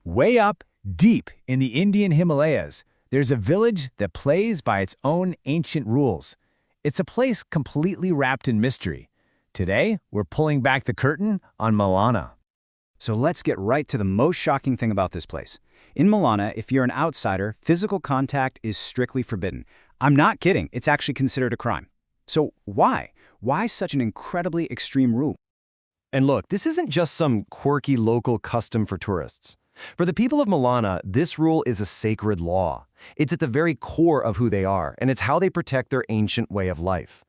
Way up, deep in the Indian Himalayas, there's a village that plays by its own ancient rules. It's a place completely wrapped in mystery. Today, we're pulling back the curtain on Malana. So let's get right to the most shocking thing about this place. In Malana, if you're an outsider, physical contact is strictly forbidden. I'm not kidding, it's actually considered a crime. So why? Why such an incredibly extreme rule? And look, this isn't just some quirky local custom for tourists. For the people of Malana, this rule is a sacred law. It's at the very core of who they are, and it's how they protect their ancient way of life.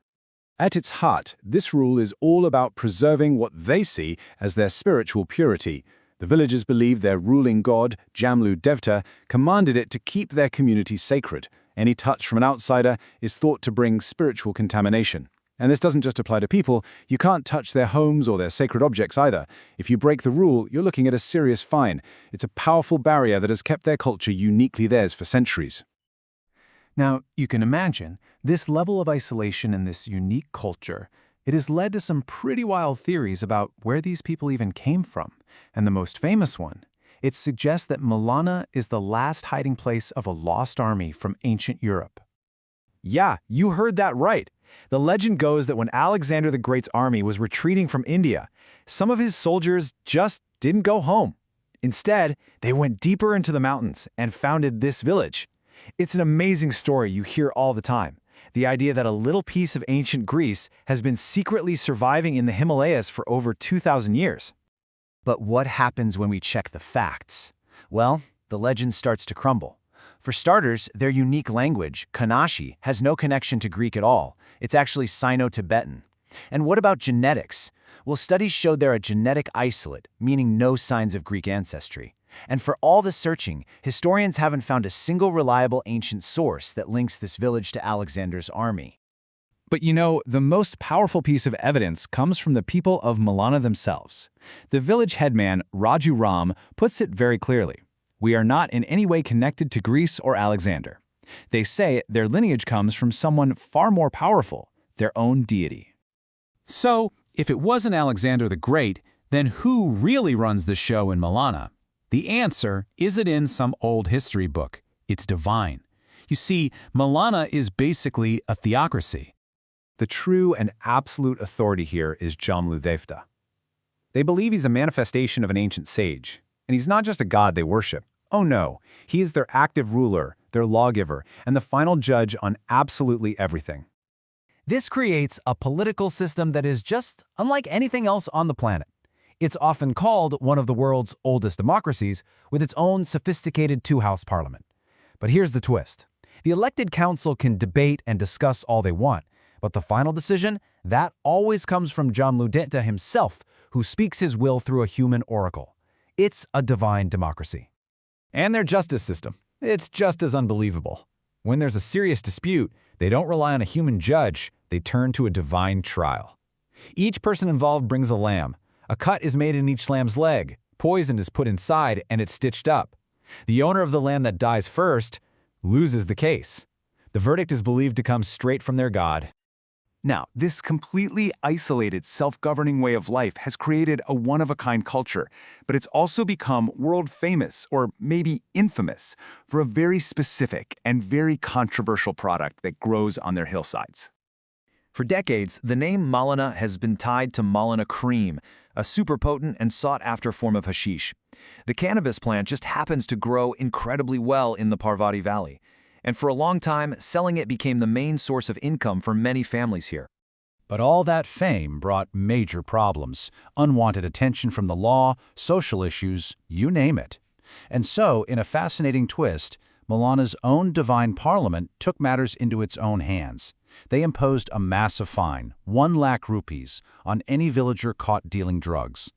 At its heart, this rule is all about preserving what they see as their spiritual purity. The villagers believe their ruling god, Jamlu Devta, commanded it to keep their community sacred. Any touch from an outsider is thought to bring spiritual contamination. And this doesn't just apply to people. You can't touch their homes or their sacred objects either. If you break the rule, you're looking at a serious fine. It's a powerful barrier that has kept their culture uniquely theirs for centuries. Now, you can imagine, this level of isolation in this unique culture, it has led to some pretty wild theories about where these people even came from. And the most famous one, it suggests that Malana is the last hiding place of a lost army from ancient Europe. Yeah, you heard that right. The legend goes that when Alexander the Great's army was retreating from India, some of his soldiers just didn't go home. Instead, they went deeper into the mountains and founded this village. It's an amazing story you hear all the time. The idea that a little piece of ancient Greece has been secretly surviving in the Himalayas for over 2,000 years. But what happens when we check the facts? Well, the legend starts to crumble. For starters, their unique language, Kanashi, has no connection to Greek at all. It's actually Sino-Tibetan. And what about genetics? Well, studies showed they're a genetic isolate, meaning no signs of Greek ancestry. And for all the searching, historians haven't found a single reliable ancient source that links this village to Alexander's army. But you know, the most powerful piece of evidence comes from the people of Malana themselves. The village headman, Raju Ram, puts it very clearly. We are not in any way connected to Greece or Alexander. They say their lineage comes from someone far more powerful, their own deity. So, if it wasn't Alexander the Great, then who really runs the show in Malana? The answer isn't in some old history book. It's divine. You see, Malana is basically a theocracy. The true and absolute authority here is Jamlu Devta. They believe he's a manifestation of an ancient sage, and he's not just a god they worship. Oh no, he is their active ruler, their lawgiver, and the final judge on absolutely everything. This creates a political system that is just unlike anything else on the planet. It's often called one of the world's oldest democracies, with its own sophisticated two-house parliament. But here's the twist. The elected council can debate and discuss all they want, but the final decision, that always comes from Jamlu Devta himself, who speaks his will through a human oracle. It's a divine democracy. And their justice system. It's just as unbelievable. When there's a serious dispute, they don't rely on a human judge, they turn to a divine trial. Each person involved brings a lamb. A cut is made in each lamb's leg, poison is put inside, and it's stitched up. The owner of the lamb that dies first loses the case. The verdict is believed to come straight from their god. Now, this completely isolated, self-governing way of life has created a one-of-a-kind culture, but it's also become world-famous, or maybe infamous, for a very specific and very controversial product that grows on their hillsides. For decades, the name Malana has been tied to Malana cream, a super potent and sought-after form of hashish. The cannabis plant just happens to grow incredibly well in the Parvati Valley. And for a long time, selling it became the main source of income for many families here. But all that fame brought major problems, unwanted attention from the law, social issues, you name it. And so, in a fascinating twist, Malana's own divine parliament took matters into its own hands. They imposed a massive fine, 1 lakh rupees, on any villager caught dealing drugs.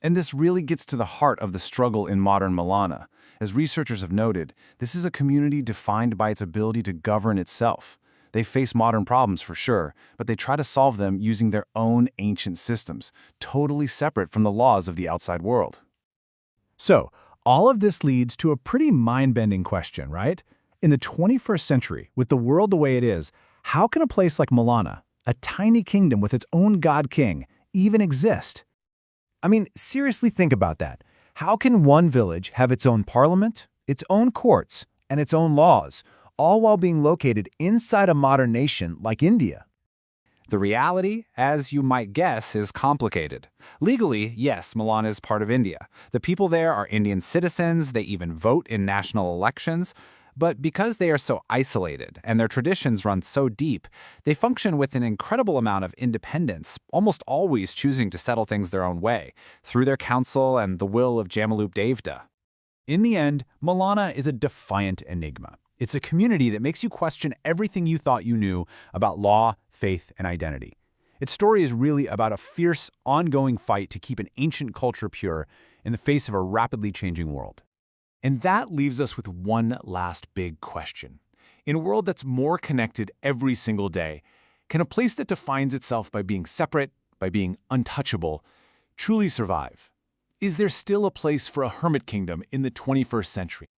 And this really gets to the heart of the struggle in modern Malana. As researchers have noted, this is a community defined by its ability to govern itself. They face modern problems for sure, but they try to solve them using their own ancient systems, totally separate from the laws of the outside world. So, all of this leads to a pretty mind-bending question, right? In the 21st century, with the world the way it is, how can a place like Malana, a tiny kingdom with its own god-king, even exist? I mean, seriously think about that. How can one village have its own parliament, its own courts, and its own laws, all while being located inside a modern nation like India? The reality, as you might guess, is complicated. Legally, yes, Malana is part of India. The people there are Indian citizens, they even vote in national elections. But because they are so isolated and their traditions run so deep, they function with an incredible amount of independence, almost always choosing to settle things their own way, through their council and the will of Jamlu Devta. In the end, Malana is a defiant enigma. It's a community that makes you question everything you thought you knew about law, faith, and identity. Its story is really about a fierce, ongoing fight to keep an ancient culture pure in the face of a rapidly changing world. And that leaves us with one last big question. In a world that's more connected every single day, can a place that defines itself by being separate, by being untouchable, truly survive? Is there still a place for a hermit kingdom in the 21st century?